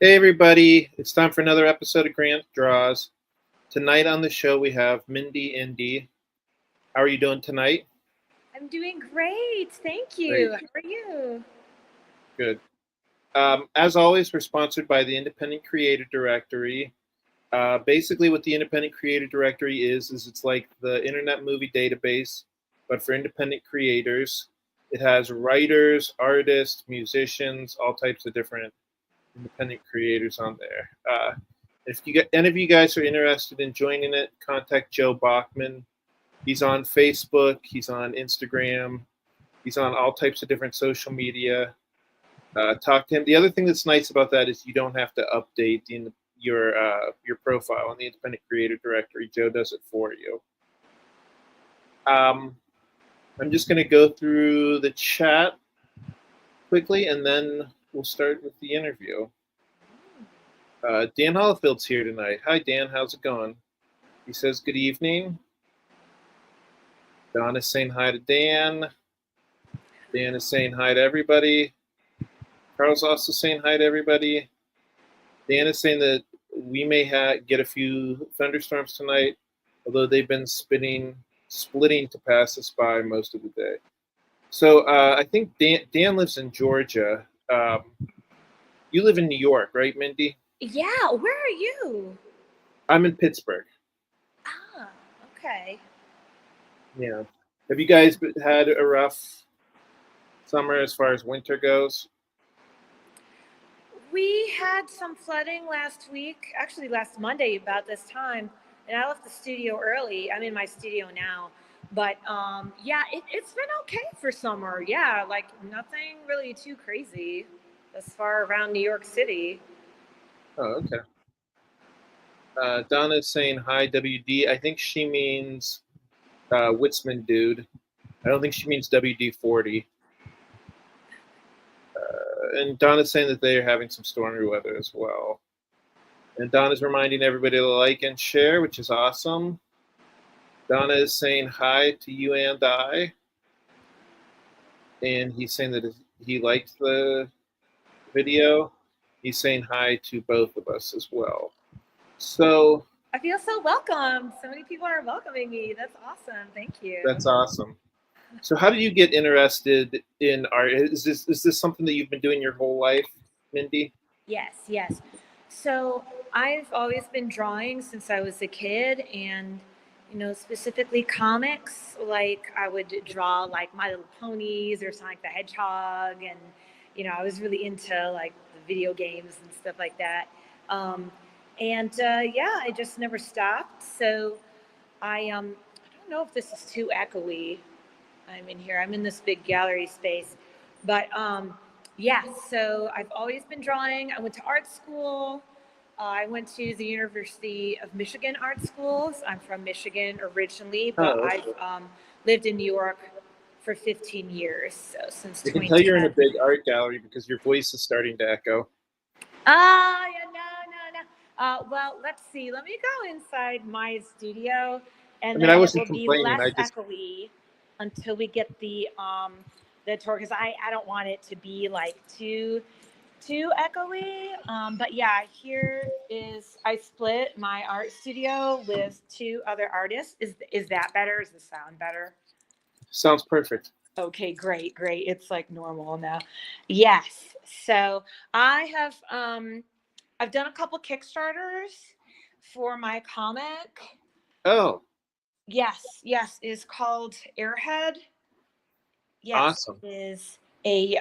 Hey everybody, it's time for another episode of Grant Draws. Tonight on the show we have Mindy, Indy. How are you doing tonight? I'm doing great. Thank Great, you. How are you? good. As always, we're sponsored by the Independent Creator Directory. Basically, what the Independent Creator Directory is it's like the Internet Movie Database, but for independent creators. It has writers, artists, musicians, all types of different independent creators on there. If any of you guys are interested in joining it, contact Joe Bachman. He's on Facebook, he's on Instagram, he's on all types of different social media. Talk to him. The other thing that's nice about that is you don't have to update your profile on the Independent Creator Directory. Joe does it for you. Um, I'm just going to go through the chat quickly, and then we'll start with the interview. Dan Hollifield's here tonight. Hi, Dan. How's it going? He says good evening. Don is saying hi to Dan. Dan is saying hi to everybody. Carl's also saying hi to everybody. Dan is saying that we may get a few thunderstorms tonight, although they've been splitting to pass us by most of the day. So I think Dan lives in Georgia. You live in New York, right, Mindy? Yeah, where are you? I'm in Pittsburgh. Ah, okay. Yeah. Have you guys had a rough summer as far as winter goes? We had some flooding last week, actually last Monday about this time, and I left the studio early. I'm in my studio now. But yeah, it's been okay for summer. Yeah, like nothing really too crazy as far around New York City. Oh, okay. Donna's saying hi, WD. I think she means Witzman dude. I don't think she means WD-40. And Donna's saying that they are having some stormy weather as well. And Donna's reminding everybody to like and share, which is awesome. Donna is saying hi to you and I. And he's saying that he liked the video. He's saying hi to both of us as well. So I feel so welcome. So many people are welcoming me. That's awesome. Thank you. that's awesome. So how did you get interested in art? Is this something that you've been doing your whole life, Mindy? Yes, yes. So I've always been drawing since I was a kid, and specifically comics. Like I would draw like My Little Ponies or Sonic the Hedgehog, and I was really into like the video games and stuff like that. Um, and yeah, I just never stopped. So I don't know if this is too echoey. I'm in here. I'm in this big gallery space. But yeah, so I've always been drawing. I went to art school. I went to the University of Michigan Art Schools. I'm from Michigan originally, but Oh, I've lived in New York for 15 years, so since I can tell you're in a 2010. big art gallery because your voice is starting to echo. Yeah, no. Well, let's see. Let me go inside my studio, I and mean, I then it wasn't will be complaining. I less just echoey until we get the tour because I don't want it to be like too echoey. But yeah, here is I split my art studio with two other artists. Is that better? Is the sound better? sounds perfect. Okay, great, great. It's like normal now. Yes. So I have I've done a couple Kickstarters for my comic. Oh, Yes, yes, it's called Airhead. Yes, awesome. it is a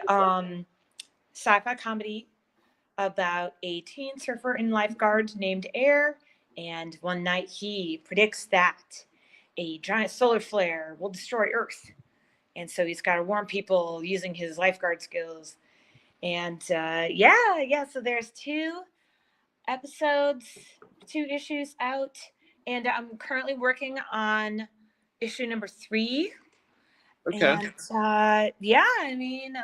sci-fi comedy about a teen surfer and lifeguard named Air, and one night he predicts that a giant solar flare will destroy Earth, and so he's got to warn people using his lifeguard skills. And yeah. So there's two episodes, two issues out, and I'm currently working on issue number 3. Okay. And yeah, I mean,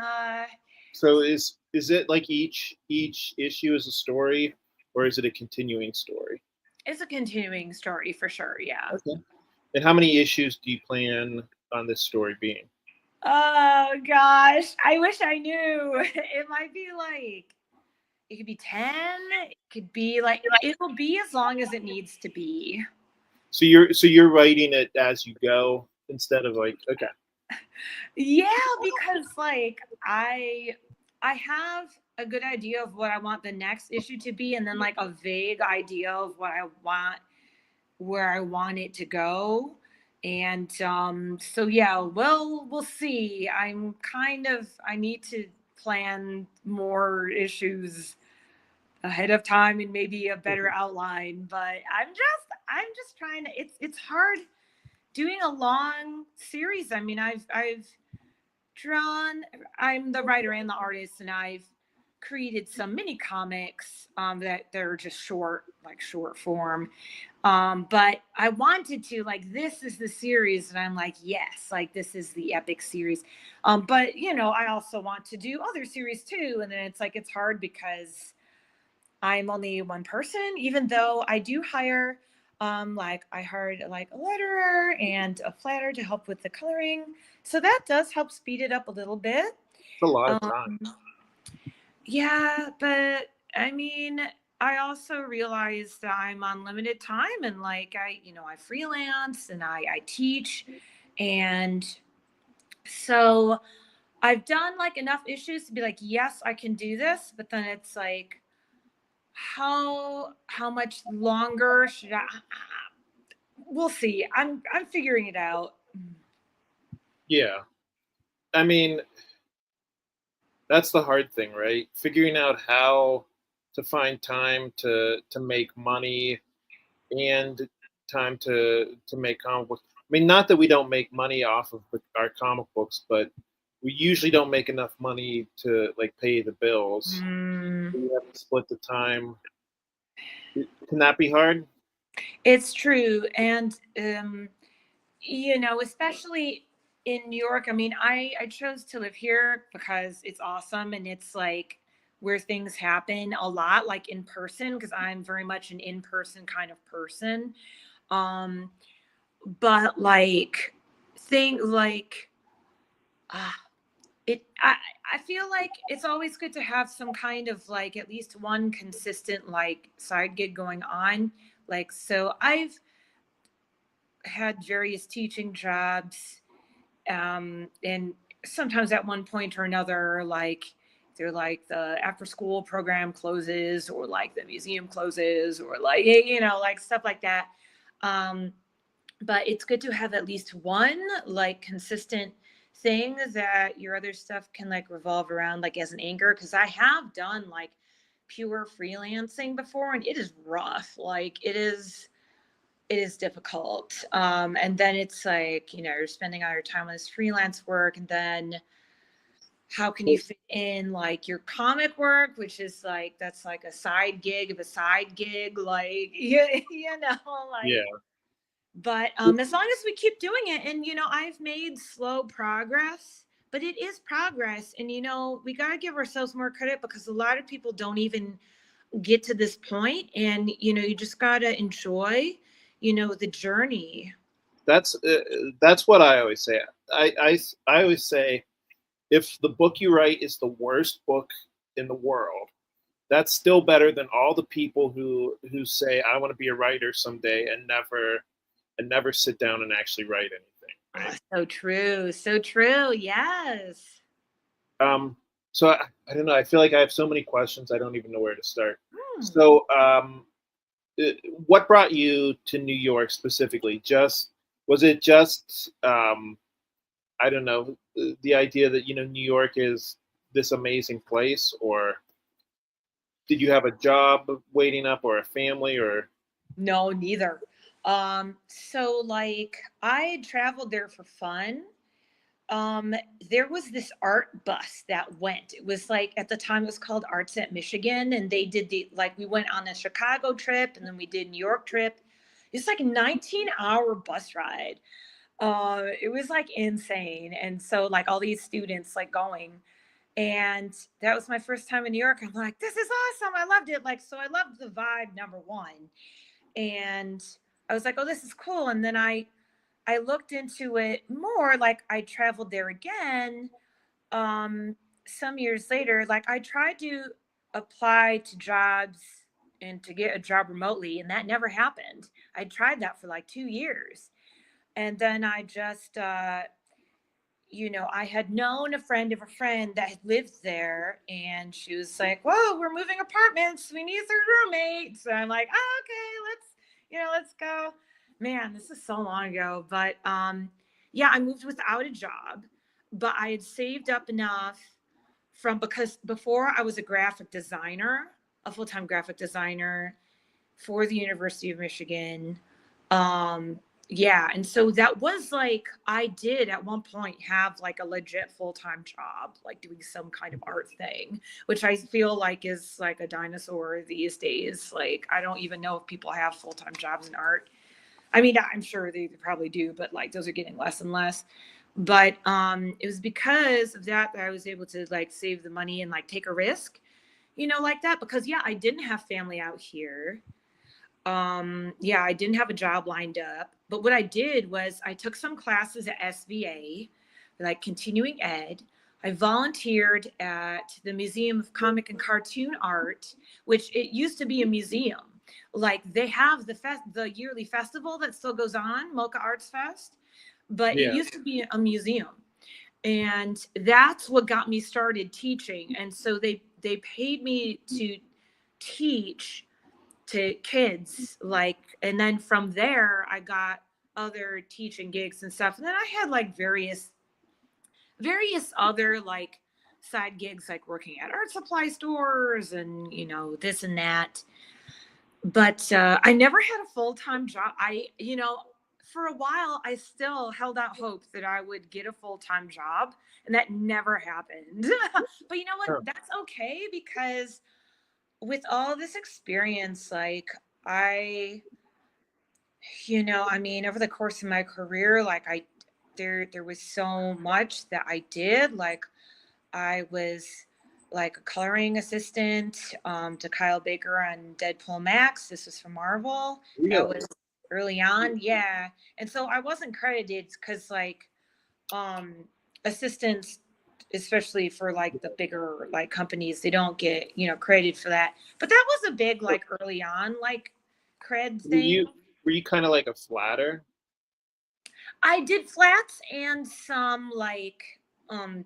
So is it like each issue is a story, or is it a continuing story? it's a continuing story for sure. Yeah. Okay. And how many issues do you plan on this story being? Oh gosh, I wish I knew. It might be like It could be 10. It could be like, it'll be as long as it needs to be. So you're writing it as you go instead of like, okay. Yeah, because like I have a good idea of what I want the next issue to be, and then like a vague idea of what I want, where I want it to go. And so yeah, well, we'll see. I need to plan more issues ahead of time and maybe a better outline, but I'm just trying to, it's hard doing a long series. I mean, I've drawn, I'm the writer and the artist, and I've created some mini comics that they're just short, like short form. But I wanted to, like, this is the series, and I'm like, yes, like this is the epic series. But you know, I also want to do other series too, and then it's like it's hard because I'm only one person, even though I do hire, like I hired like a letterer and a flatter to help with the coloring. So that does help speed it up a little bit. It's a lot of time. Um, yeah, but I mean, I also realized that I'm on limited time, and like I freelance and I teach, and so I've done like enough issues to be like, yes, I can do this, but then it's like, how much longer should I? We'll see. I'm figuring it out. Yeah. I mean, that's the hard thing, right? Figuring out how to find time to make money and time to make comic books. I mean, not that we don't make money off of our comic books, but we usually don't make enough money to like pay the bills. Mm, We have to split the time. Can that be hard? it's true, and especially in New York. I mean, I chose to live here because it's awesome, and it's like where things happen a lot, like in person, because I'm very much an in person kind of person. Um, but like thing like. Uh, I feel like it's always good to have some kind of like at least one consistent like side gig going on. Like, so I've had various teaching jobs, and sometimes at one point or another, like they're like the after school program closes, or like the museum closes, or like like stuff like that. um but it's good to have at least one like consistent thing that your other stuff can like revolve around, like as an anchor, because I have done like pure freelancing before, and it is rough. Like it is difficult. And then it's like, you're spending all your time on this freelance work, and then how can you fit in like your comic work, which is like that's like a side gig of a side gig, like Yeah. like. But as long as we keep doing it, and I've made slow progress, but it is progress. And we got to give ourselves more credit, because a lot of people don't even get to this point, and you just got to enjoy the journey. That's what I always say. I always say, if the book you write is the worst book in the world, that's still better than all the people who say I want to be a writer someday and never sit down and actually write anything. Oh, Right. so true, so true. Yes. Um, so I don't know. I feel like I have so many questions. I don't even know where to start. Hmm. So, uh, what brought you to New York specifically? Just was it just I don't know, the idea that New York is this amazing place, or did you have a job waiting up, or a family, or No, neither. So like I traveled there for fun. um there was this art bus that went. It was like, at the time it was called Arts at Michigan, and they did the, like, we went on a Chicago trip, and then we did New York trip. It's like a 19-hour bus ride. It was like insane. And so like all these students like going, and that was my first time in New York. I'm like, this is awesome, I loved it. Like, so I loved the vibe, number one. And I was like, oh, this is cool. And then I looked into it more. Like I traveled there again, some years later. Like I tried to apply to jobs and to get a job remotely, and that never happened. I tried that for like 2 years. And then I just, I had known a friend of a friend that had lived there, and she was like, "Whoa, we're moving apartments. We need a third roommate." So I'm like, "Oh, okay, let's go." Man, this is so long ago, but yeah, I moved without a job, but I had saved up enough because before I was a graphic designer, a full-time graphic designer for the University of Michigan. Um, yeah, and so that was like I did at one point have like a legit full-time job, like doing some kind of art thing, which I feel like is like a dinosaur these days. Like I don't even know if people have full-time jobs in art. I mean, I'm sure they probably do, but like those are getting less and less. But it was because of that I was able to like save the money and like take a risk, like that, because yeah, I didn't have family out here. Yeah, I didn't have a job lined up, but what I did was I took some classes at SVA, like continuing ed. I volunteered at the Museum of Comic and Cartoon Art, which it used to be a museum. Like they have the yearly festival that still goes on, Mocha Arts Fest, but it Yeah. used to be a museum. And that's what got me started teaching. And so they paid me to teach to kids, like, and then from there I got other teaching gigs and stuff, and then I had like various other like side gigs, like working at art supply stores and this and that. But I never had a full-time job. For a while I still held out hope that I would get a full-time job, and that never happened. But you know what, Huh. that's okay, because with all this experience, like I, I mean, over the course of my career, like there was so much that I did. Like I was like a coloring assistant to Kyle Baker on Deadpool Max. This was from Marvel. That Really? was early on, yeah. And so I wasn't credited because like um assistants, especially for like the bigger like companies, they don't get credited for that, but that was a big like early on like cred Were thing. you kind of like a flatter? I did flats and some like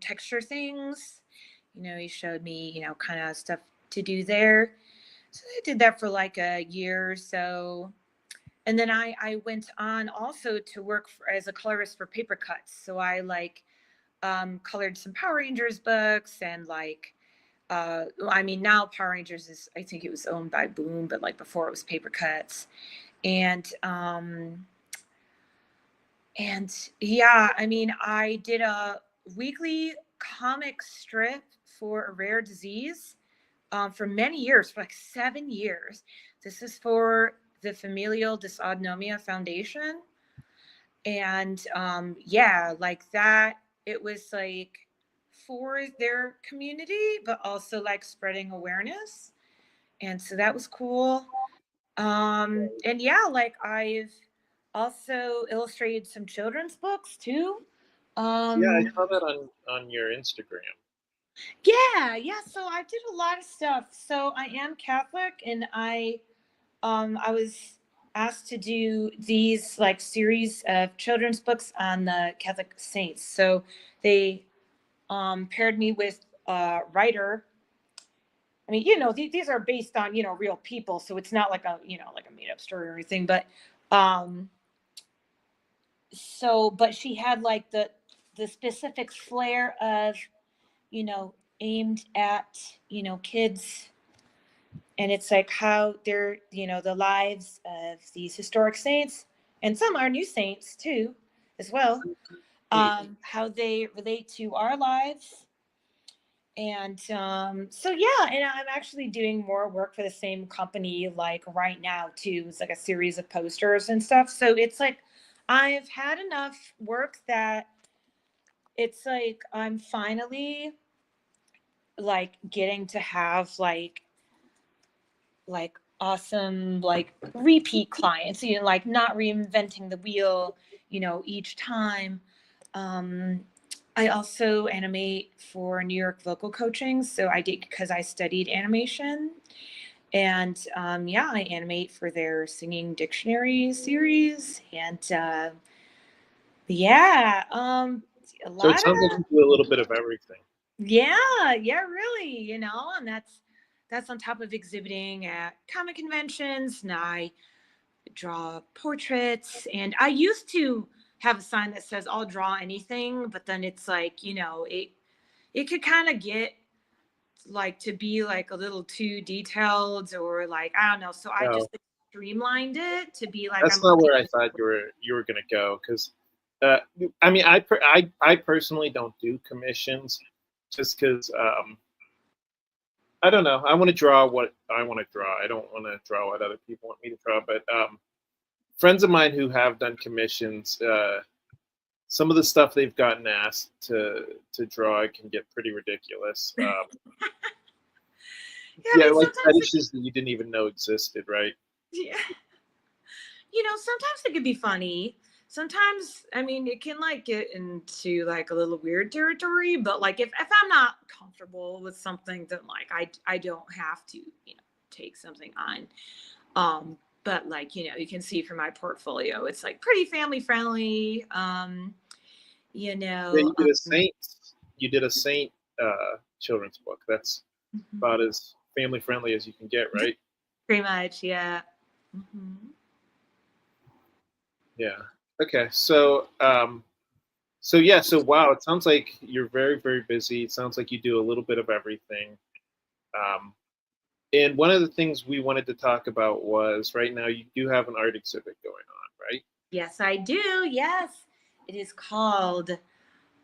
texture things. He showed me kind of stuff to do there, so I did that for like a year or so. And then I went on also to work as a colorist for paper cuts, so I like colored some Power Rangers books, and like I mean, now Power Rangers is, I think it was owned by Boom, but like before it was Paper Cuts. And yeah, I mean, I did a weekly comic strip for a rare disease for many years, for like 7 years. This is for the Familial Dysautonomia Foundation. And yeah, like that, it was like for their community, but also like spreading awareness. And so that was cool. And yeah, like I've also illustrated some children's books too. Yeah, I um saw that on your Instagram. yeah, so I did a lot of stuff. So I am Catholic, and I was asked to do these like series of children's books on the Catholic saints. So they paired me with a writer. I mean, these are based on real people, so it's not like a like a made up story or anything. But um, but she had like the specific flair of you know aimed at kids, and it's like how they're the lives of these historic saints, and some are new saints too as well, Neat. how they relate to our lives. And so yeah, and I'm actually doing more work for the same company like right now too. It's like a series of posters and stuff, so it's like I've had enough work that it's like I'm finally like getting to have like awesome like repeat clients, like not reinventing the wheel each time. um I also animate for New York vocal coaching. So I did because I studied animation. And yeah, I animate for their singing dictionary series. And yeah, a So it lot sounds like of, you do a little bit of everything. yeah, really, and that's on top of exhibiting at comic conventions. And I draw portraits. And I used to have a sign that says I'll draw anything, but then it's like, it could kind of get like to be like a little too detailed or like I don't know. So I No, just like, streamlined it to be like that's I'm not only where I thought you were gonna go. Because, I mean, I personally don't do commissions, just because I don't know. I want to draw what I want to draw. I don't want to draw what other people want me to draw. But friends of mine who have done commissions, some of the stuff they've gotten asked to draw can get pretty ridiculous. yeah, I Yeah, mean like sometimes it, fetishes that you didn't even know existed, right? yeah, sometimes it could be funny. Sometimes I mean it can like get into like a little weird territory, but like if I'm not comfortable with something, then like I don't have to, take something on. But like, you can see from my portfolio, it's like pretty family friendly. You Yeah, know, you did a saint. You did a saint children's book. That's mhm. about as family friendly as you can get, right? Pretty much, yeah. Hmm. Yeah. Okay. So yeah. So wow, it sounds like you're very very busy. It sounds like you do a little bit of everything. Um, and one of the things we wanted to talk about was right now you do have an art exhibit going on, right? Yes, I do. Yes. It is called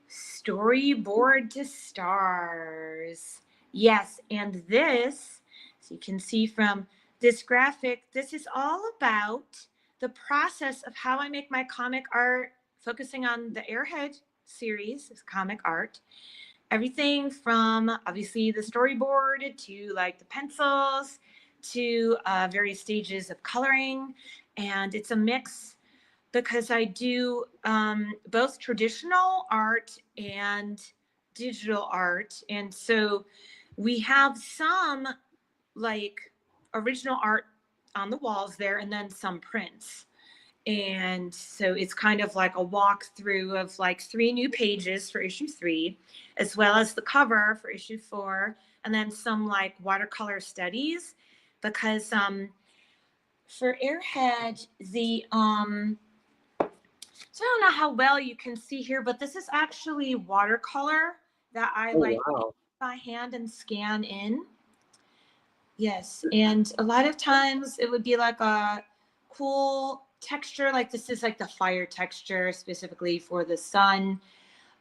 Storyboard to Stars. Yes, and this, so you can see from this graphic, this is all about the process of how I make my comic art, focusing on the Airhead series of comic art. Everything from obviously the storyboard to like the pencils to various stages of coloring. And it's a mix because I do both traditional art and digital art. And so we have some like original art on the walls there and then some prints. And so it's kind of like a walkthrough of like 3 new pages for issue 3, as well as the cover for issue 4, and then some like watercolor studies. Because for Airhead, so I don't know how well you can see here, but this is actually watercolor that I Oh like wow. by hand and scan in. Yes, and a lot of times it would be like a cool texture, like this is like the fire texture specifically for the sun.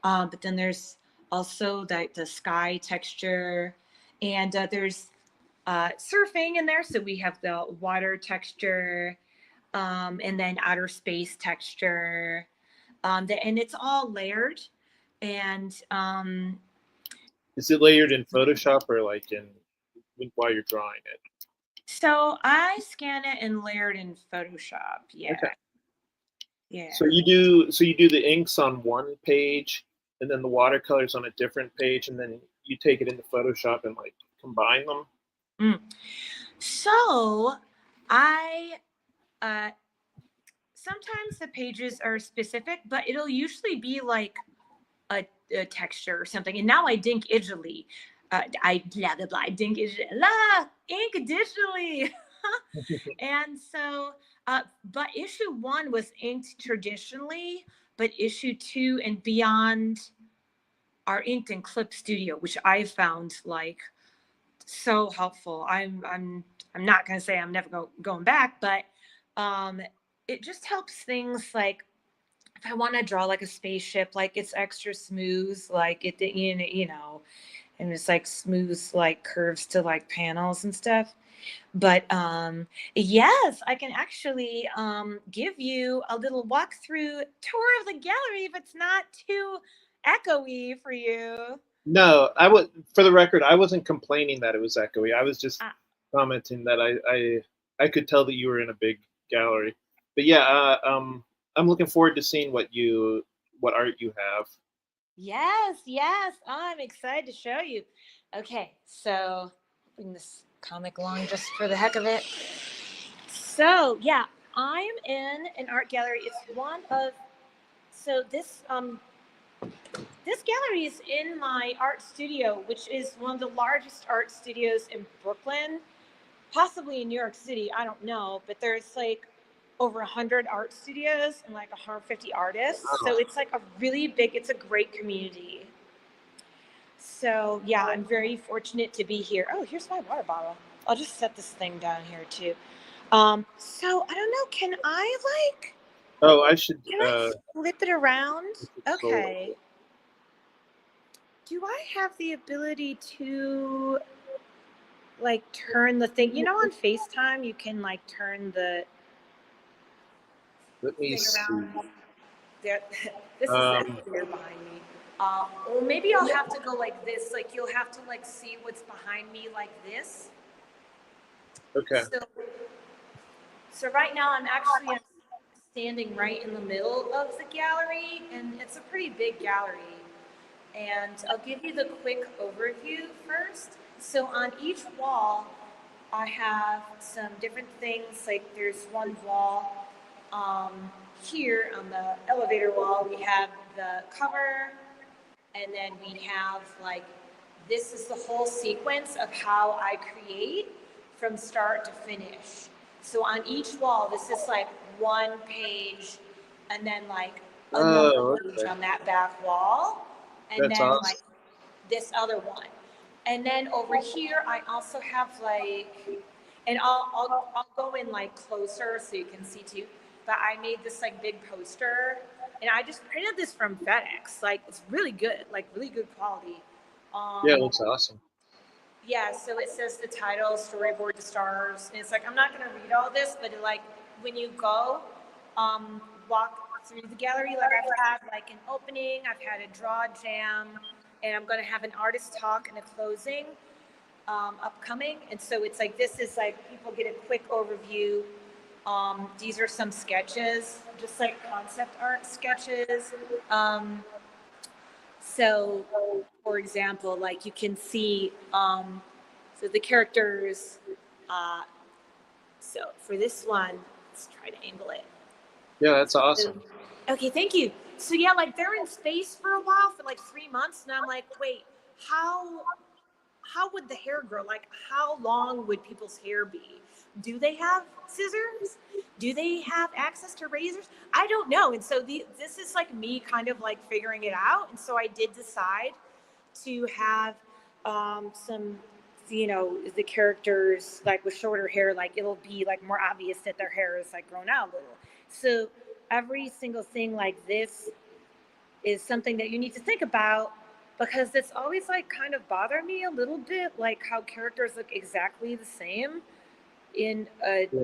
But then there's also the sky texture, and there's surfing in there. So we have the water texture, and then outer space texture, and it's all layered. And Is it layered in Photoshop or like in while you're drawing it? so I scan it and layered in Photoshop. Okay. Yeah, yeah. So you do the inks on one page, and then the watercolors on a different page, and then you take it into Photoshop and like combine them. Mm. So I uh sometimes the pages are specific, but it'll usually be like a texture or something. And now I dink digitally. I blah blah blah. I dink ink digitally. And so, but issue 1 was inked traditionally, but issue 2 and beyond are inked in Clip Studio, which I found like so helpful. I'm not gonna say I'm never going back, but um, it just helps things like if I want to draw like a spaceship, like it's extra smooth, like it, and it's like smooth, like curves to like panels and stuff. But yes, I can actually give you a little walkthrough tour of the gallery if it's not too echoey for you. No, I would. For the record, I wasn't complaining that it was echoey. I was just Ah, commenting that I could tell that you were in a big gallery. But yeah, I'm looking forward to seeing what art you have. Yes, yes. I'm excited to show you. Okay, so bring this comic along just for the heck of it. So yeah, I'm in an art gallery. It's one of so this gallery is in my art studio, which is one of the largest art studios in Brooklyn, possibly in New York City. I don't know, but there's like over 100 art studios and like 150 artists. Wow. So it's like a really big. It's a great community. So yeah, I'm very fortunate to be here. Oh, here's my water bottle. I'll just set this thing down here too. So I don't know. Oh, I should. Can I flip it around? Sold. Okay. Do I have the ability to like turn the thing? You know, on FaceTime, you can like turn the Let me thing see. around. There, this is Um, clear behind me. Or maybe I'll have to go like this. Like you'll have to like see what's behind me like this. okay. So right now I'm standing right in the middle of the gallery, and it's a pretty big gallery. And I'll give you the quick overview first. So on each wall, I have some different things. Like there's one wall here on the elevator wall. We have the cover, and then we have like this is the whole sequence of how I create from start to finish. So on each wall, this is like one page, and then like another Oh, page okay. on that back wall, and That's then like awesome. this other one. And then over here, I also have like, and I'll go in like closer so you can see too. But I made this like big poster, and I just printed this from FedEx. Like it's really good, like really good quality. Yeah, Um, that's awesome. yeah, so it says the title, storyboard to stars, and it's like I'm not gonna read all this, but it, like when you go, walk through the gallery, like I've had like an opening, I've had a draw jam, and I'm gonna have an artist talk and a closing upcoming, and so it's like this is like people get a quick overview. These are some sketches, just like concept art sketches. Um, so, for example, like you can see, so the characters, uh, so for this one, let's try to angle it. Yeah, that's So, awesome. okay, thank you. So yeah, like they're in space for a while, for like 3 months, and I'm like, wait, how how would the hair grow? Like, how long would people's hair be? Do they have scissors? Do they have access to razors? I don't know. And so this is like me kind of like figuring it out. And so I did decide to have some, the characters like with shorter hair, like it'll be like more obvious that their hair is like grown out a little. So every single thing like this is something that you need to think about because it's always like kind of bothered me a little bit, like how characters look exactly the same in a Yeah.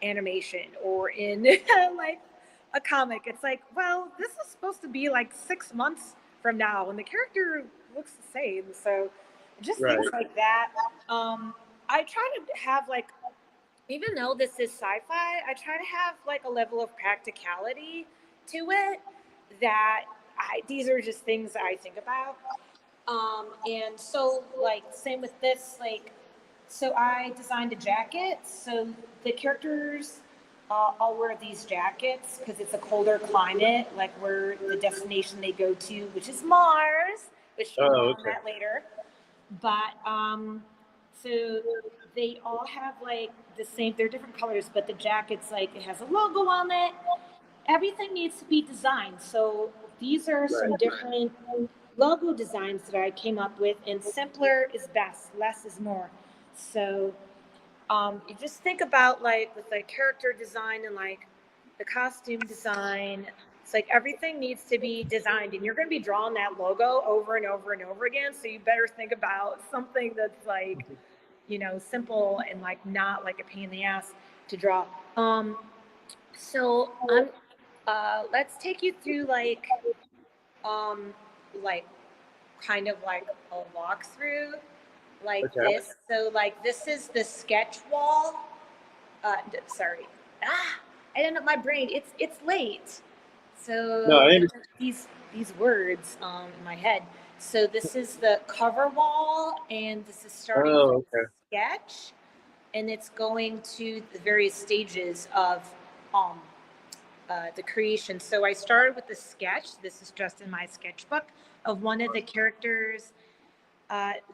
animation or in like a comic. It's like, well, this is supposed to be like 6 months from now and the character looks the same. So just things Right. like that. I try to have like, even though this is sci-fi, I try to have like a level of practicality to it that these are just things that I think about. And so like same with this, like, so I designed a jacket. So the characters all wear these jackets because it's a colder climate, like where the destination they go to, which is Mars, which more Oh, on okay. that later. But so they all have like the same. They're different colors, but the jackets like it has a logo on it. Everything needs to be designed. So these are Right. some different logo designs that I came up with, and simpler is best, less is more. So you just think about like with the character design and like the costume design. It's like everything needs to be designed, and you're going to be drawing that logo over and over and over again. So you better think about something that's like, simple and like not like a pain in the ass to draw. So I'm let's take you through um like kind of like a walkthrough like Okay. this. So like this is the sketch wall. Sorry. Ah, I ended up my brain. It's late. No, So I there understand. are these words in my head. So this is the cover wall, and this is starting from Oh, okay. sketch, and it's going to the various stages of um, the creation. So I started with the sketch. This is just in my sketchbook of one of the characters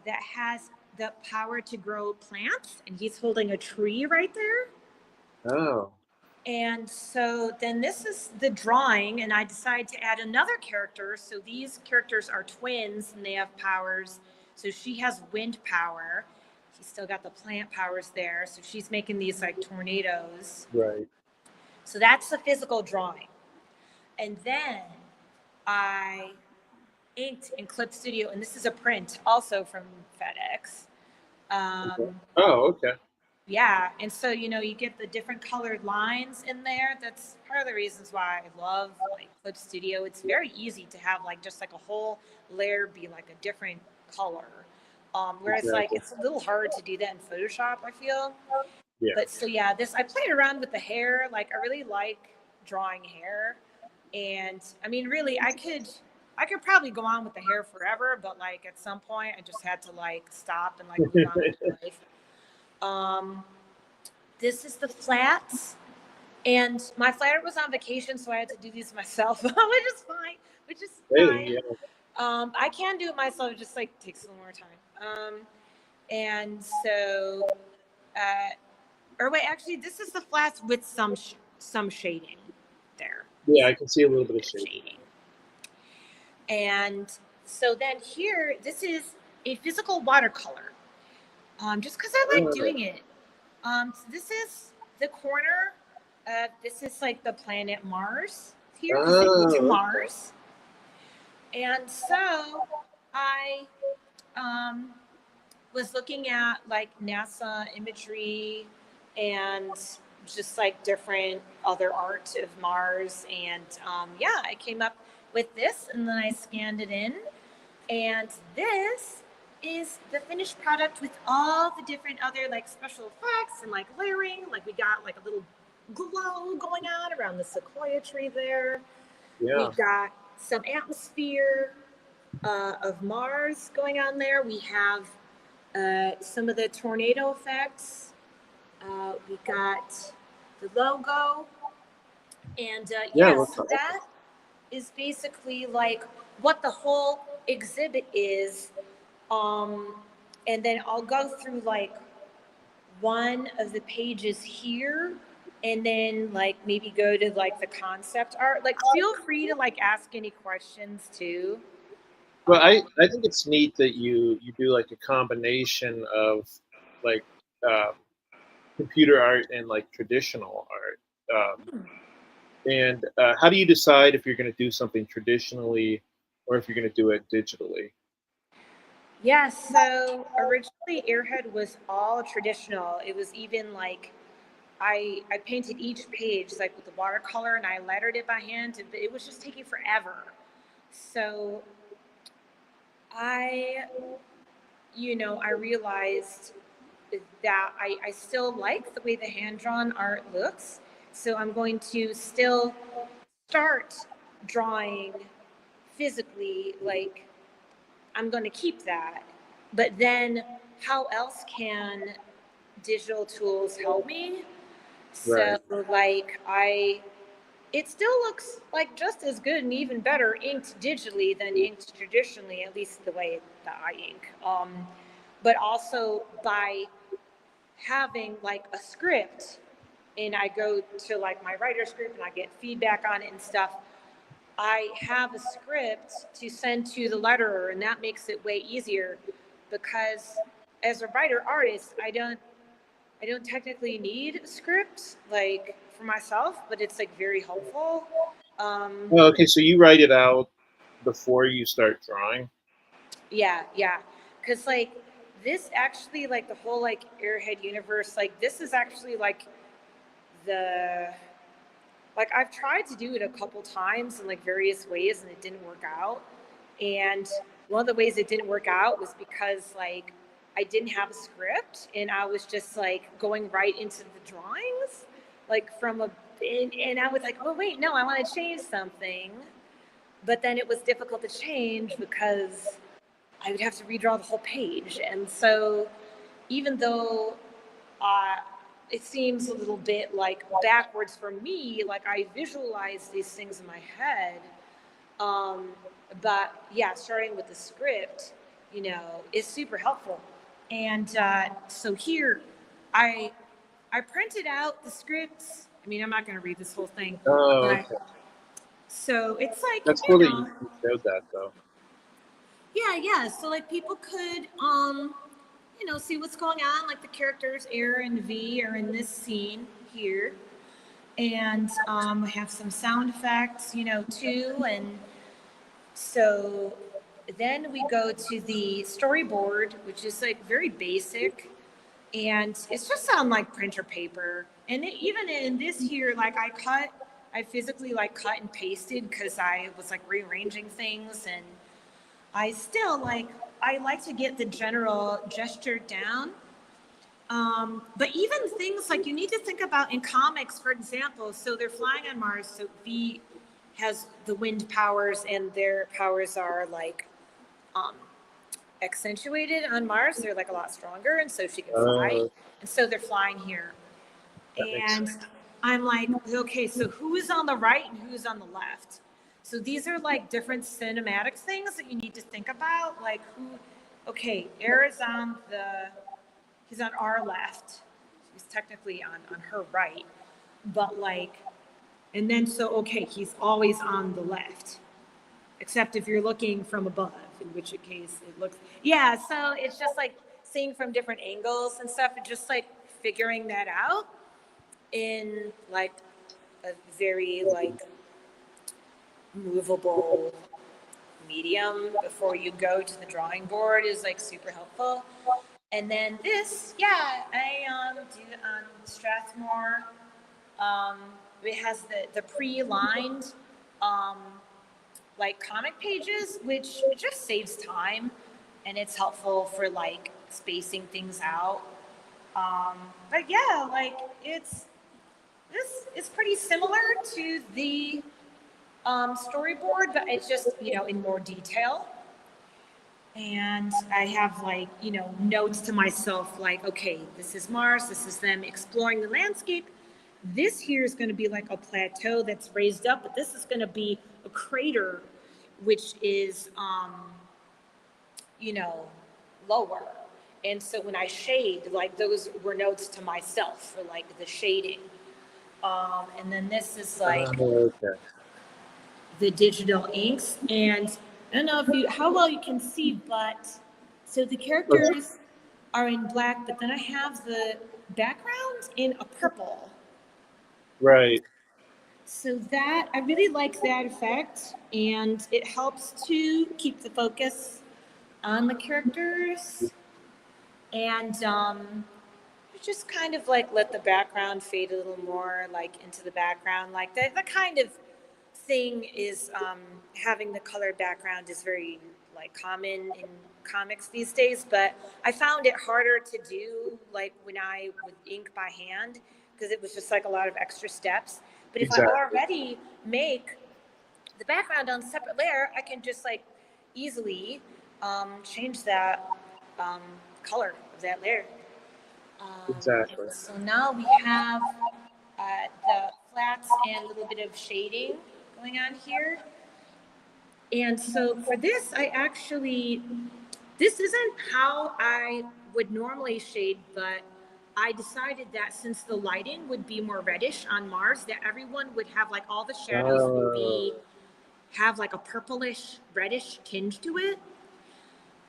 that has the power to grow plants, and he's holding a tree right there. Oh, And so then this is the drawing, and I decided to add another character. So these characters are twins, and they have powers. So she has wind power. She's still got the plant powers there. So she's making these like tornadoes. right. So that's the physical drawing. And then I inked in Clip Studio, and this is a print also from FedEx. Okay. Um, Oh, okay. Yeah, and so you get the different colored lines in there. That's part of the reasons why I love like Clip Studio. It's very easy to have like just like a whole layer be like a different color. Whereas like Exactly. it's a little hard to do that in Photoshop, I feel. Yeah. But so yeah, this I played around with the hair. Like I really like drawing hair, and I mean really I could probably go on with the hair forever, but like at some point I just had to like stop and like move on with my life. Um, this is the flats, and my flatter was on vacation, so I had to do these myself, which is fine. Which is Hey, fine. yeah. I can do it myself. It just like takes a little more time. And so, uh, or wait, actually, this is the flats with some shading there. Yeah, I can see a little bit of shading. Shading. And so then here, this is a physical watercolor. Just because I like Oh, doing it. So this is the corner. This is like the planet Mars here because they went to oh, Mars. And so I um, was looking at like NASA imagery and just like different other art of Mars. And yeah, I came up with this, and then I scanned it in. And this is the finished product with all the different other like special effects and like layering. Like we got like a little glow going on around the sequoia tree there. yeah. We've got some atmosphere of Mars going on there. We have some of the tornado effects. We got the logo. And Yeah, yeah, it looks so awesome. that is basically like what the whole exhibit is. Um, and then I'll go through like one of the pages here, and then like maybe go to like the concept art. Like feel free to like ask any questions too. Well, I think it's neat that you do like a combination of like um, computer art and like traditional art. And how do you decide if you're going to do something traditionally or if you're going to do it digitally? Yeah, so originally Airhead was all traditional. It was even like I painted each page like with the watercolor, and I lettered it by hand, but it was just taking forever. So I, I realized that I still like the way the hand drawn art looks. So I'm going to still start drawing physically, like I'm going to keep that. But then how else can digital tools help me? So Right. like it still looks like just as good and even better inked digitally than inked traditionally, at least the way that I ink. But also by having like a script, and I go to like my writer's group and I get feedback on it and stuff. I have a script to send to the letterer, and that makes it way easier because as a writer artist, I don't technically need a script like for myself, but it's like very helpful. Um, Oh, okay, so you write it out before you start drawing. yeah, yeah, because like this actually like the whole like Airhead universe, like this is actually like the like I've tried to do it a couple times in like various ways, and it didn't work out. And one of the ways it didn't work out was because like I didn't have a script, and I was just like going right into the drawings, like from a and I was like, oh wait, no, I want to change something. But then it was difficult to change because I would have to redraw the whole page. And so even though uh, it seems a little bit like backwards for me, like I visualize these things in my head. Um, but yeah, starting with the script, is super helpful. And so here, I I printed out the scripts. I mean, I'm not going to read this whole thing, Oh, but okay. so it's like, That's cool that you showed that, though. yeah. So like people could, see what's going on. Like the characters Air and V are in this scene here, and I have some sound effects, too. And so then we go to the storyboard, which is like very basic, and it's just on like printer paper. And even in this here, like I physically like cut and pasted because I was like rearranging things, and I still I like to get the general gesture down. But even things like you need to think about in comics, for example, so they're flying on Mars, so V has the wind powers, and their powers are like um, accentuated on Mars. They're like a lot stronger, and so she can fly. Oh, And so they're flying here. that makes And sense. I'm like, okay, so who is on the right and who's on the left? So these are like different cinematic things that you need to think about. Like okay, Air is he's on our left. He's technically on her right. But like, and then so, okay, he's always on the left, except if you're looking from above, in which case it looks, yeah. So it's just like seeing from different angles and stuff, and just like figuring that out in like a very like movable medium before you go to the drawing board is like super helpful. And then this, yeah, I do on Strathmore. Um, it has the pre-lined um, like comic pages, which just saves time, and it's helpful for like spacing things out. Um, but yeah, like this is pretty similar to the storyboard, but it's just in more detail. And I have like notes to myself like, okay, this is Mars, this is them exploring the landscape. This here is going to be like a plateau that's raised up, but this is going to be a crater, which is you know lower. And so when I shade, like those were notes to myself for like the shading. And then this is like Oh, okay. the digital inks. And I don't know if how well you can see, but so the Looks characters are in black, but then I have the background in a purple. right. So that, I really like that effect, and it helps to keep the focus on the characters. And just kind of like let the background fade a little more like into the background. Like the kind of thing is having the colored background is very like common in comics these days, but I found it harder to do like when I would ink by hand because it was just like a lot of extra steps. But if I Exactly. already make the background on a separate layer, I can just like easily change that um, color of that layer. Exactly. So now we have the flats and a little bit of shading going on here. And so for this, this isn't how I would normally shade, but I decided that since the lighting would be more reddish on Mars, that everyone would have like all the shadows would have like a purplish reddish tinge to it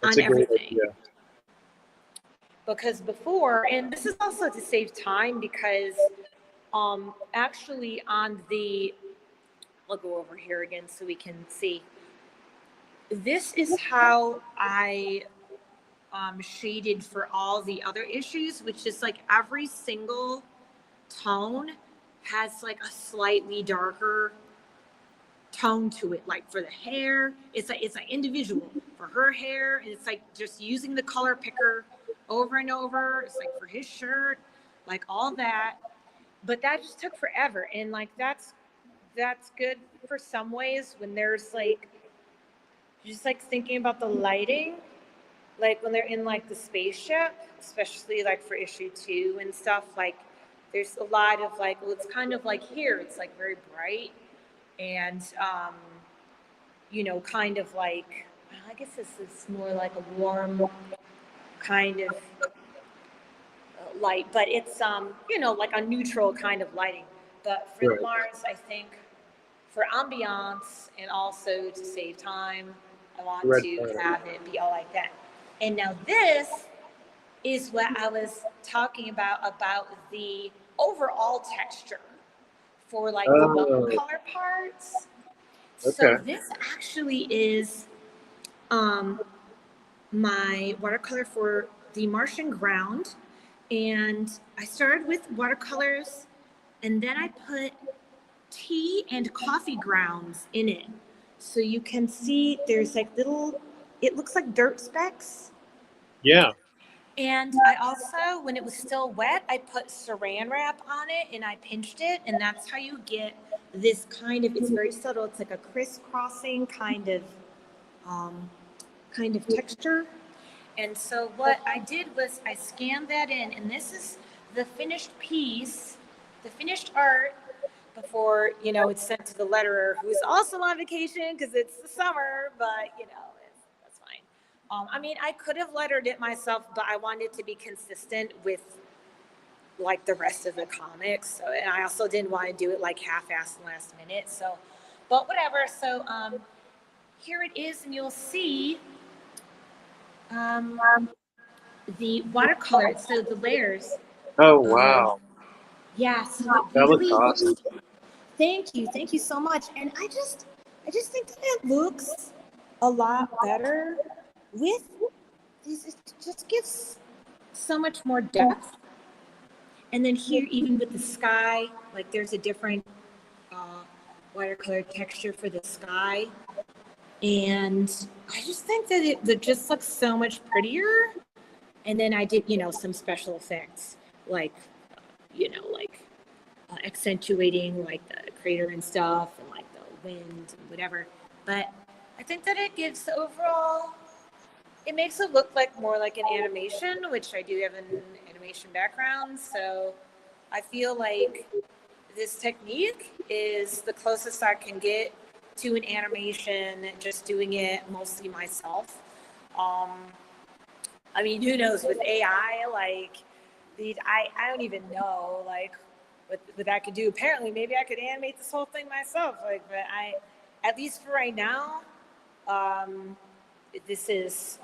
That's on a great everything. idea. Because before, and this is also to save time because actually on the, I'll go over here again so we can see. This is how I shaded for all the other issues, which is like every single tone has like a slightly darker tone to it. Like for the hair, it's like individual for her hair, and it's like just using the color picker over and over. It's like for his shirt, like all that. but that just took forever. And like that's good for some ways when there's like just like thinking about the lighting, like when they're in like the spaceship, especially like for issue 2 and stuff, like there's a lot of like, well, it's kind of like here, it's like very bright and kind of like, I guess this is more like a warm kind of light, but it's like a neutral kind of lighting. But for the Right. Mars, I think for ambiance and also to save time, I want Red to planet. have it be all like that. And now this is what I was talking about the overall texture for like the Oh, watercolor parts. So okay. this actually is um, my watercolor for the Martian ground. And I started with watercolors and then I put tea and coffee grounds in it. So you can see there's like little, it looks like dirt specks. Yeah. And I also, when it was still wet, I put saran wrap on it and I pinched it. And that's how you get this kind of, it's very subtle. It's like a crisscrossing um, kind of texture. And so what I did was I scanned that in, and this is the finished piece, the finished art before, it's sent to the letterer, who's also on vacation because it's the summer, but, that's fine. I mean, I could have lettered it myself, but I wanted it to be consistent with like the rest of the comics. So, and I also didn't want to do it like half-assed last minute. So, but whatever. So, here it is, and you'll see um, the watercolor. So the layers. Oh, Um, wow. yeah. So it That looks really awesome. looks. Thank you so much. And I just think that it looks a lot better with these. It just gives so much more depth. And then here, even with the sky, like there's a different uh, watercolor texture for the sky. And I just think that it just looks so much prettier. And then I did, some special effects, like, like accentuating like the crater and stuff and like the wind and whatever. But I think that it gives overall, it makes it look like more like an animation, which I do have an animation background. So I feel like this technique is the closest I can get to an animation, just doing it mostly myself. Um, I mean, who knows with AI, like I don't even know like what that could do. Apparently, maybe I could animate this whole thing myself. Like, but at least for right now, um, this is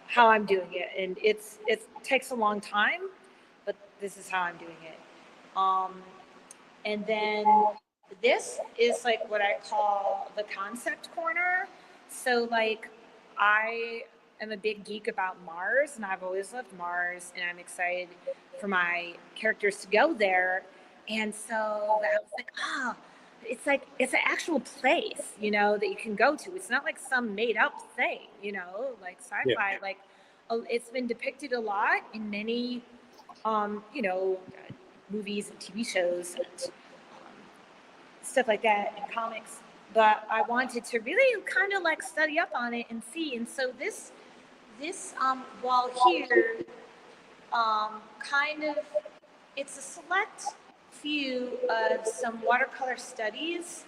how I'm doing it, and it takes a long time, but this is how I'm doing it. Um, and then this is like what I call the concept corner. So like I am a big geek about Mars and I've always loved Mars and I'm excited for my characters to go there. And so I was like, it's an actual place, that you can go to. It's not like some made up thing, like Yeah. sci-fi, like it's been depicted a lot in many, um, you know, movies and TV shows and stuff like that in comics. But I wanted to really kind of like study up on it and see. And so this wall here, kind of, it's a select few of some watercolor studies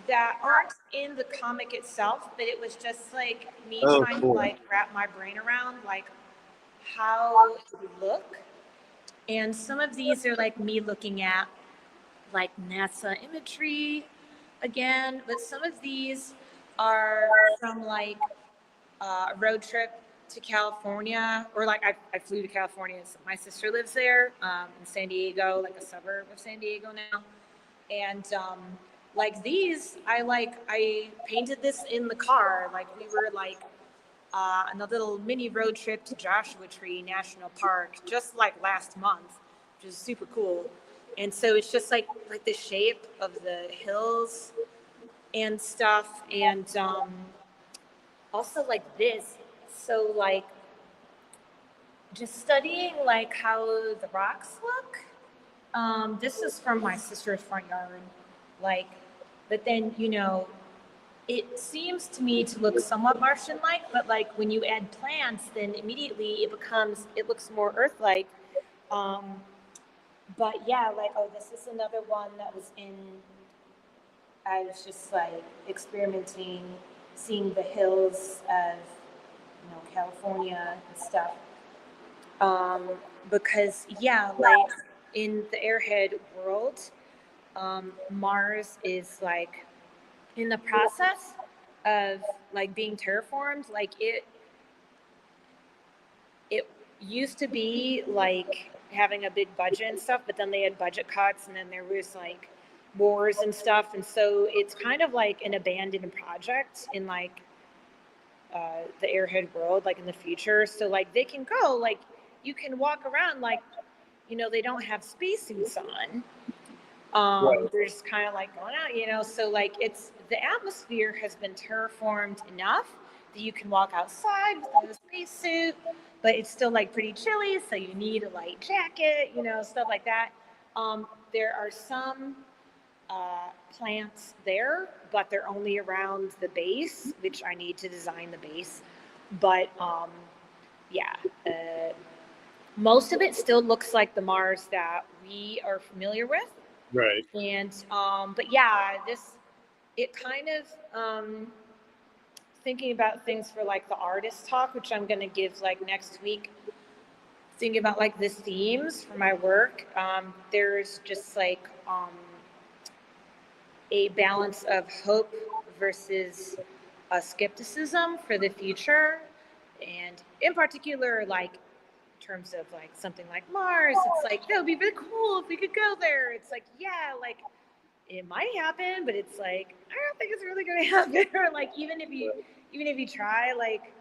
that aren't in the comic itself, but it was just like me Oh, trying to cool. like wrap my brain around like how it would look. And some of these are like me looking at like NASA imagery again, but some of these are from like a road trip to California, or like I flew to California. So my sister lives there in San Diego, like a suburb of San Diego now. And like these, I painted this in the car. Like we were like on a little mini road trip to Joshua Tree National Park just like last month, which is super cool. And so it's just like the shape of the hills and stuff, and also like this. So like just studying like how the rocks look. This is from my sister's front yard, like, but then it seems to me to look somewhat Martian-like, but like when you add plants, then immediately it looks more Earth-like. Um, but yeah, like, oh, this is another one that was in. I was just like experimenting, seeing the hills of California and stuff. Um, because yeah, like in the Airhead world, Mars is like in the process of like being terraformed. Like it used to be like having a big budget and stuff, but then they had budget cuts, and then there was like wars and stuff, and so it's kind of like an abandoned project in like the Airhead world, like in the future. So like they can go, like you can walk around, like they don't have spacesuits on. Right. They're just kind of like going out. So like it's the atmosphere has been terraformed enough that you can walk outside without a spacesuit, but it's still like pretty chilly, so you need a light jacket, stuff like that. There are some plants there, but they're only around the base, which I need to design the base. But yeah, most of it still looks like the Mars that we are familiar with. Right. And but yeah, it kind of thinking about things for like the artist talk, which I'm going to give like next week. Thinking about like the themes for my work. There's just like a balance of hope versus skepticism for the future, and in particular, like in terms of like something like Mars, it's like that would be really cool if we could go there. It's like, yeah, like it might happen, but it's like I don't think it's really going to happen. Or like even if you try, like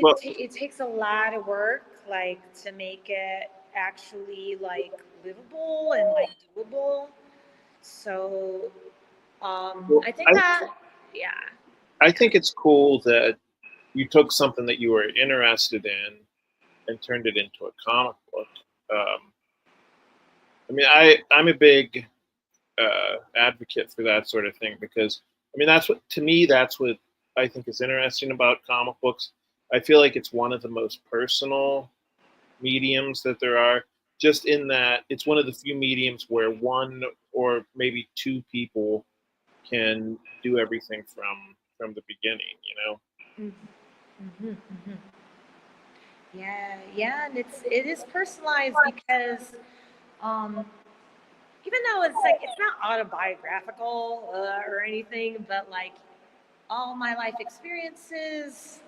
Well, it takes a lot of work, like to make it actually like livable and like doable. So well, I think that, yeah. I think it's cool that you took something that you were interested in and turned it into a comic book. I mean, I'm a big advocate for that sort of thing because I mean that's what I think is interesting about comic books. I feel like it's one of the most personal mediums that there are. Just in that it's one of the few mediums where one or maybe two people can do everything from the beginning. Mm-hmm, mm-hmm. Yeah, yeah, and it is personalized because um, even though it's like it's not autobiographical or anything, but like all my life experiences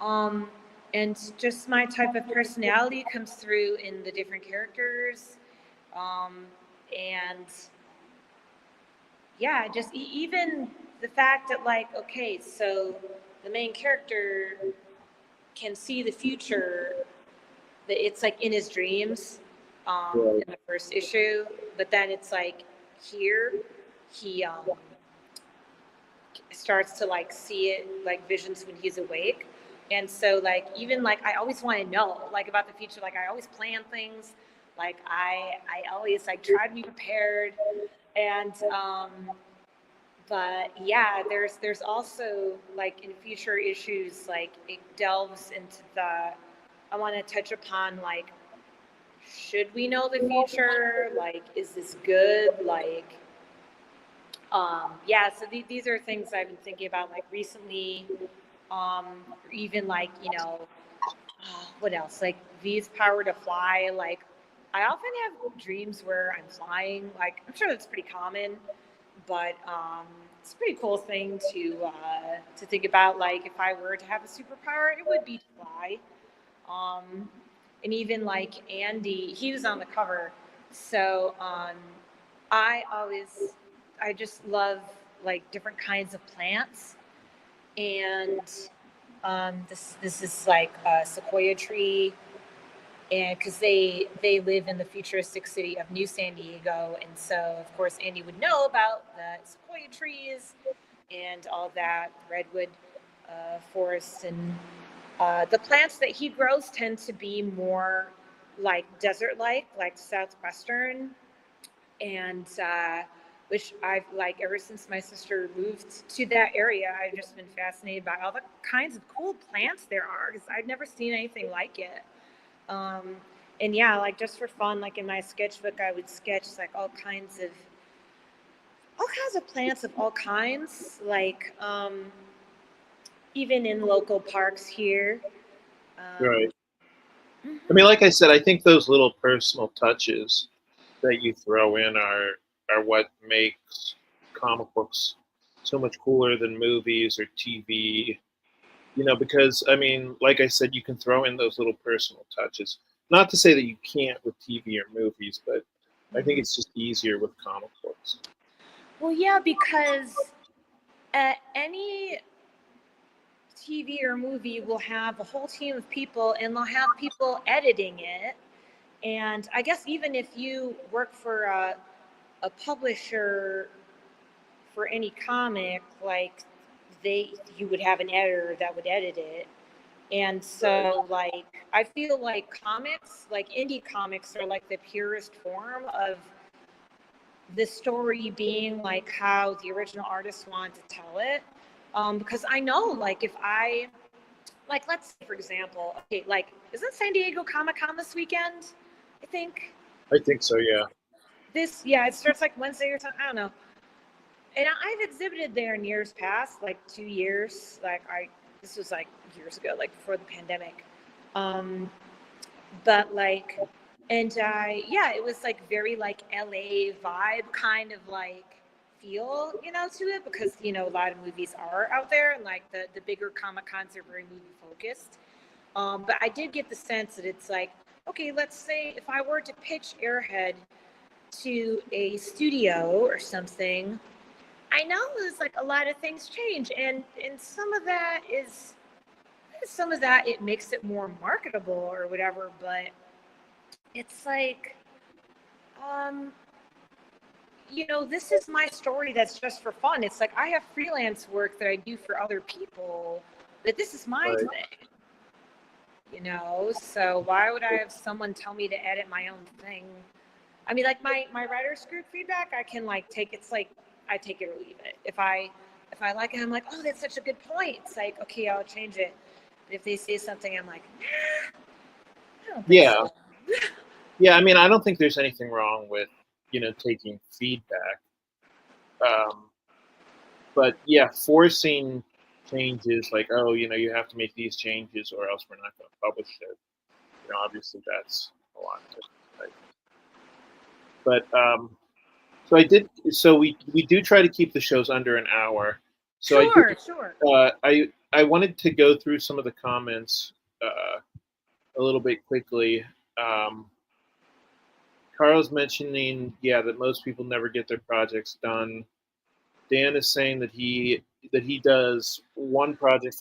um, and just my type of personality comes through in the different characters, um, and yeah, just even the fact that like okay, so the main character can see the future, that it's like in his dreams Right. in the first issue, but then it's like here he starts to like see it like visions when he's awake. And so like even like I always want to know like about the future, like I always plan things, like I always like try to be prepared. And but yeah, there's also like in future issues, like it delves into the, I want to touch upon like should we know the future, like is this good, like yeah, so these are things I've been thinking about like recently, or even like what else, like V's power to fly, like I often have dreams where I'm flying, like I'm sure that's pretty common, but it's a pretty cool thing to think about, like if I were to have a superpower it would be to fly. um, and even like Andy, he was on the cover. So I always, I just love like different kinds of plants, and this is like a sequoia tree, and because they live in the futuristic city of New San Diego, and so of course Andy would know about the sequoia trees and all that redwood forests and The plants that he grows tend to be more like desert-like, like southwestern, and which I've like ever since my sister moved to that area. I've just been fascinated by all the kinds of cool plants there are because I've never seen anything like it. Um, and yeah, like just for fun, like in my sketchbook, I would sketch like all kinds of plants of all kinds, like even in local parks here. Right. I mean, Mhm. like I said, I think those little personal touches that you throw in are what makes comic books so much cooler than movies or TV. Because I mean, like I said, you can throw in those little personal touches. Not to say that you can't with TV or movies, but I think Mhm. it's just easier with comic books. Well, yeah, because any TV or movie will have a whole team of people and they'll have people editing it. And I guess even if you work for a publisher for any comic, like you would have an editor that would edit it. And Right. so, like, I feel like comics, like indie comics, are like the purest form of the story being like how the original artist wanted to tell it. Because I know, like, if I, like, let's say, for example, okay, like, isn't San Diego Comic Con this weekend? I think I think so. Yeah. yeah, it starts like Wednesday or something. I don't know. And I've exhibited there in years past, like 2 years. This was like years ago, like before the pandemic. Um, but like, and yeah, it was like very like LA vibe kind of like feel, to it because, a lot of movies are out there and like the bigger Comic Cons are very movie focused. But I did get the sense that it's like, okay, let's say if I were to pitch Airhead to a studio or something, I know there's like a lot of things change, and some of that it makes it more marketable or whatever. But it's like, um, this is my story that's just for fun. It's like I have freelance work that I do for other people, but this is my Right. thing. So why would I have someone tell me to edit my own thing? I mean, like my writer's group feedback, I can like take. It's like I take it or leave it. If I like it, I'm like, oh, that's such a good point. It's like, okay, I'll change it. But if they say something, I'm like, nah, I don't think Yeah. so. Yeah. I mean, I don't think there's anything wrong with taking feedback. Um, but yeah, forcing changes like, oh, you have to make these changes or else we're not going to publish it. Obviously that's a lot different. Right? But so I did. So we do try to keep the shows under an hour. So I did. Sure, sure. I wanted to go through some of the comments a little bit quickly. Um, Carl's mentioning, yeah, that most people never get their projects done. Dan is saying that he does one project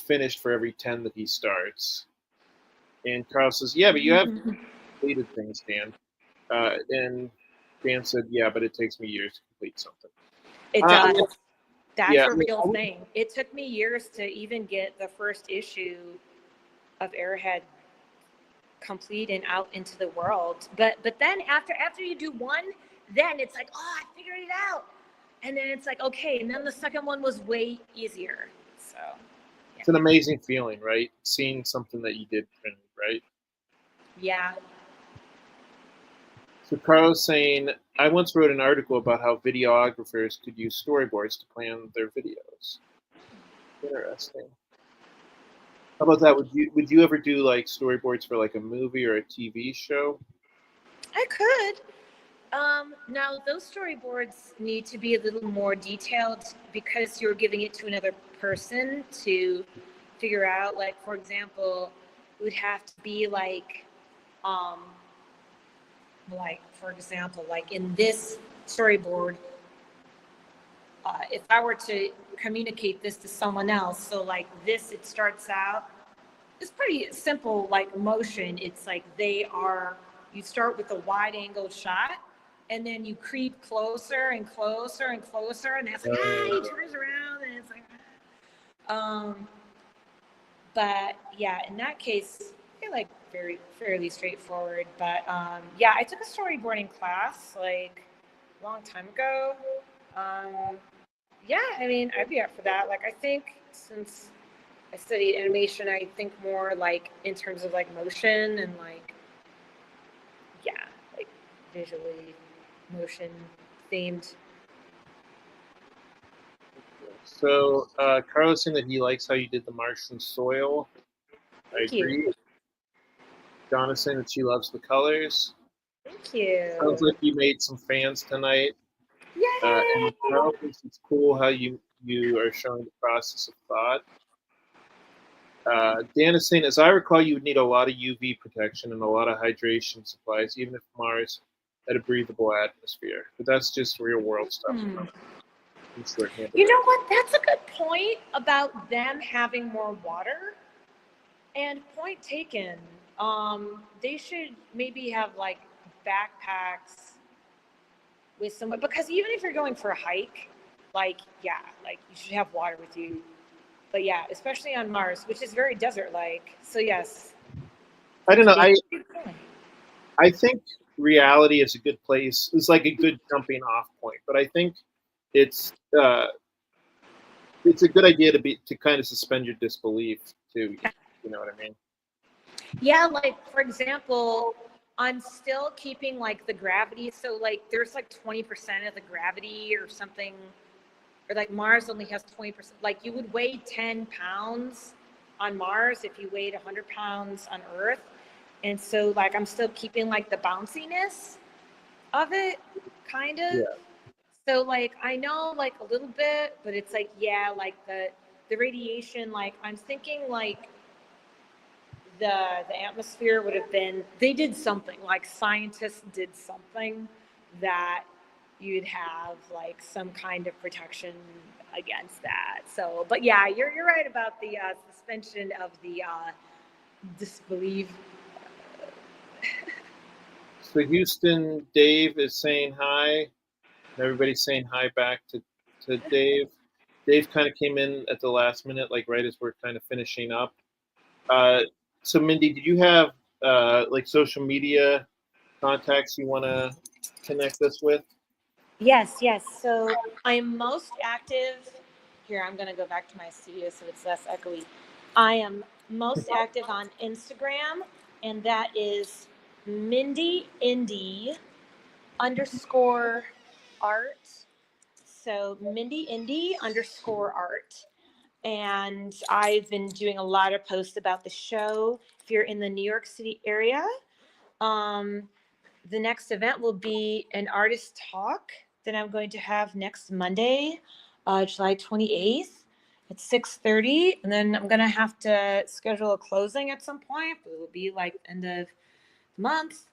finished for every 10 that he starts. And Carl says, yeah, but you have completed things, Dan. And Dan said, yeah, but it takes me years to complete something. It I does. mean, That's yeah, a I mean, real thing. It took me years to even get the first issue of Airhead complete and out into the world. But then after you do one, then it's like, oh, I figured it out. And then it's like, okay, and then the second one was way easier. So yeah. it's an amazing feeling, right? Seeing something that you did print, right? Yeah. So Carl's saying, I once wrote an article about how videographers could use storyboards to plan their videos. Interesting. How about that? Would you ever do like storyboards for like a movie or a TV show? I could. Now those storyboards need to be a little more detailed because you're giving it to another person to figure out. Like, for example, it would have to be um, like for example, like in this storyboard, if I were to communicate this to someone else, so like this, it starts out, it's pretty simple, like motion. It's like you start with a wide angle shot and then you creep closer and closer and closer. And that's like, he Uh, turns around and it's like, um, But yeah, in that case, they're like fairly straightforward. But yeah, I took a storyboarding class like a long time ago. Um, yeah, I mean, I'd be up for that. Like, I think since I studied animation, I think more like in terms of like motion and like, yeah, like visually motion themed. So Carlos saying that he likes how you did the Martian soil. I Thank you. agree. Donna's saying that she loves the colors. Thank you. Sounds like you made some fans tonight. And Yay! Carl thinks it's cool how you are showing the process of thought. Dan is saying, as I recall, you would need a lot of UV protection and a lot of hydration supplies, even if Mars had a breathable atmosphere. But that's just real world stuff. Hmm. I'm short-handed. You know what? That's a good point about them having more water. And point taken. They should maybe have like backpacks with someone because even if you're going for a hike, like yeah, like you should have water with you. But yeah, especially on Mars, which is very desert-like. So yes, I don't know. they. I think reality is a good place. It's like a good jumping off point. But I think it's uh, it's a good idea to kind of suspend your disbelief too. You know what I mean? Yeah, like for example, I'm still keeping like the gravity. So like there's like 20% of the gravity or something, or like Mars only has 20%. Like you would weigh 10 pounds on Mars if you weighed 100 pounds on Earth. And so like I'm still keeping like the bounciness of it, kind of. Yeah. So like I know like a little bit, but it's like yeah, like the radiation. Like I'm thinking like the atmosphere would have been. They did something like scientists did something that you'd have like some kind of protection against that. So, but yeah, you're right about the suspension of the disbelief. So Houston, Dave is saying hi, and everybody's saying hi back to Dave. Dave kind of came in at the last minute, like right as we're kind of finishing up. Uh, so Mindy, do you have like social media contacts you want to connect us with? Yes, yes. So I'm most active. Here, I'm going to go back to my studio so it's less echoey. I am most active on Instagram, and that is Mindy Indy underscore art. So Mindy Indy underscore art. And I've been doing a lot of posts about the show. If you're in the New York City area, um, the next event will be an artist talk that I'm going to have next Monday, July 28th at 6:30. And then I'm going to have to schedule a closing at some point, but it will be like end of the month.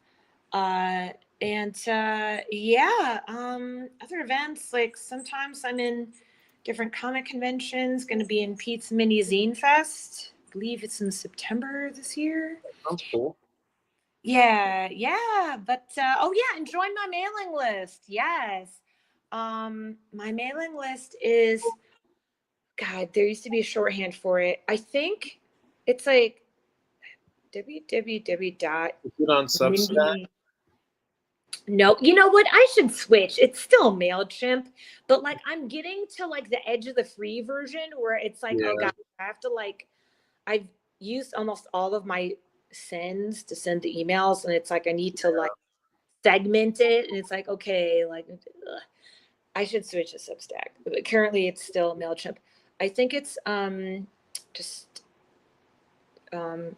Uh, and yeah, other events, like sometimes I'm in different comic conventions, going to be in Pete's Mini Zine Fest. I believe it's in September this year. Sounds cool. Yeah, yeah, but oh yeah, and join my mailing list. Yes. My mailing list is God, there used to be a shorthand for it. I think it's like www dot Is it on Substack? Mindy. No, you know what? I should switch. It's still MailChimp, but like I'm getting to like the edge of the free version where it's like, oh Yeah. God, I have to like I've used almost all of my sends to send the emails, and it's like I need to like segment it, and it's like okay, like ugh, I should switch to Substack. But currently, it's still Mailchimp. I think it's just um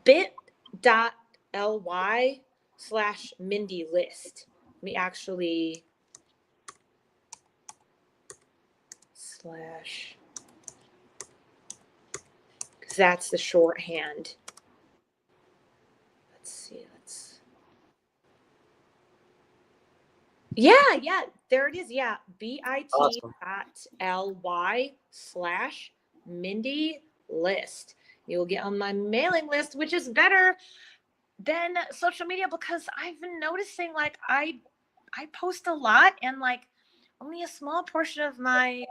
bit dot ly slash Mindy list. Let me actually slash because that's the shorthand. Let's see. Let's yeah, there it is. Yeah, Awesome. bit.ly slash Mindy list. You'll get on my mailing list, which is better than social media because I've been noticing like I post a lot and like only a small portion of my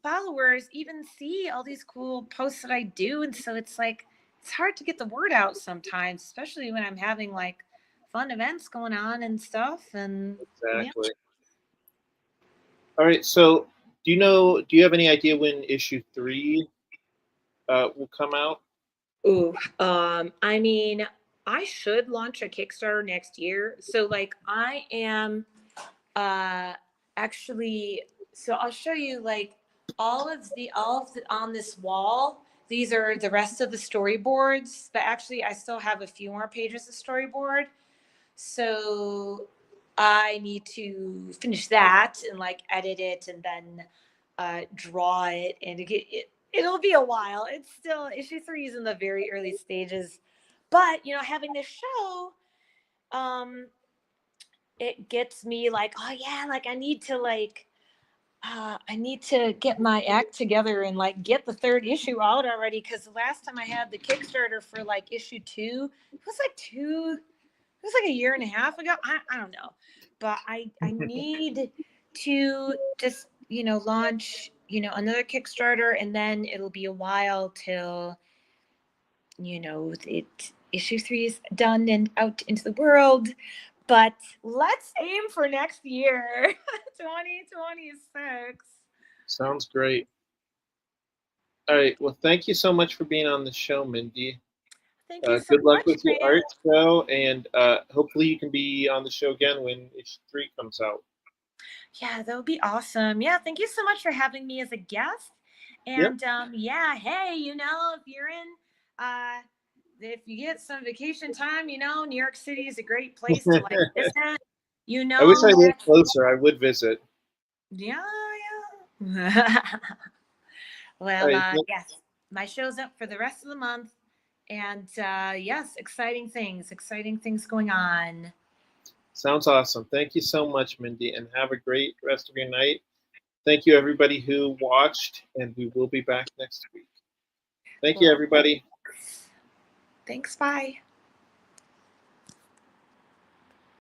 followers even see all these cool posts that I do. And so it's like, it's hard to get the word out sometimes, especially when I'm having like fun events going on and stuff. And yeah. Exactly. All right. So, do you have any idea when issue 3 will come out? Ooh, I mean, I should launch a Kickstarter next year. So like I am uh actually, so I'll show you like all of the on this wall. These are the rest of the storyboards, but actually I still have a few more pages of storyboard. So I need to finish that and like edit it and then draw it and it'll be a while. It's still issue 3 is in the very early stages, but you know, having this show, um, it gets me like, oh yeah, like I need to get my act together and like get the 3rd issue out already. Because the last time I had the Kickstarter for like issue 2, it was like a year and a half ago. I don't know, but I need to just, you know, launch, you know, another Kickstarter, and then it'll be a while till, you know, it issue 3 is done and out into the world. But let's aim for next year, 2026. Sounds great. All right. Well, thank you so much for being on the show, Mindy. Thank you so Good luck much, with your man. art show, and hopefully you can be on the show again when issue 3 comes out. Yeah, that would be awesome. Yeah, thank you so much for having me as a guest. Yep. And yeah, hey, you know, if you're in, if you get some vacation time, you know, New York City is a great place to like visit. You I wish know, I lived next, closer. I would visit. yeah, yeah. All Well, right. yes, my show's up for the rest of the month, and yes, exciting things going on. Sounds awesome. Thank you so much, Mindy, and have a great rest of your night. Thank you, everybody who watched, and we will be back next week. Thank you, Well, everybody. thanks. Bye.